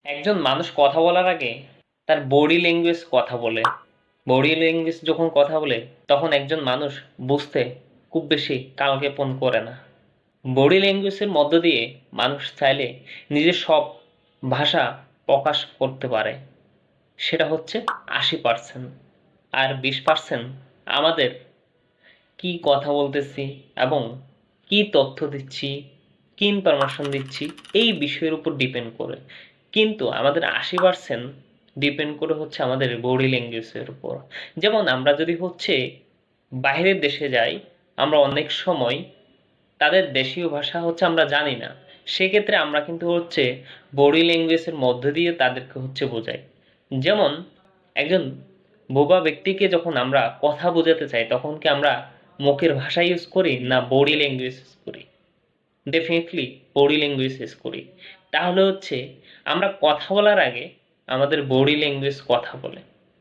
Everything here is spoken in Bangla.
একজন মানুষ কথা বলার আগে তার বডি ল্যাঙ্গুয়েজ কথা বলে। বডি ল্যাঙ্গুয়েজ যখন কথা বলে তখন একজন মানুষ বুঝতে খুব বেশি কালক্ষেপণ করে না। বডি ল্যাঙ্গুয়েজের মধ্য দিয়ে মানুষ চাইলে নিজের সব ভাষা প্রকাশ করতে পারে। সেটা হচ্ছে 80%। আর 20% আমাদের কি কথা বলতেছি এবং কি তথ্য দিচ্ছি, কি ইনফরমেশন দিচ্ছি, এই বিষয়ের উপর ডিপেন্ড করে। কিন্তু আমাদের 80% ডিপেন্ড করে হচ্ছে আমাদের বডি ল্যাঙ্গুয়েজের উপর। যেমন আমরা যদি হচ্ছে বাইরের দেশে যাই, আমরা অনেক সময় তাদের দেশীয় ভাষা হচ্ছে আমরা জানি না। সেক্ষেত্রে আমরা কিন্তু হচ্ছে বডি ল্যাঙ্গুয়েজের মধ্য দিয়ে তাদেরকে হচ্ছে বোঝাই। যেমন একজন বোবা ব্যক্তিকে যখন আমরা কথা বোঝাতে চাই তখন কি আমরা মুখের ভাষা ইউজ করি না বডি ল্যাঙ্গুয়েজ ইউজ করি? ডেফিনেটলি বডি ল্যাঙ্গুয়েজ ইউজ করি। তাহলে হচ্ছে আমরা কথা বলার আগে আমাদের বডি ল্যাঙ্গুয়েজ কথা বলে।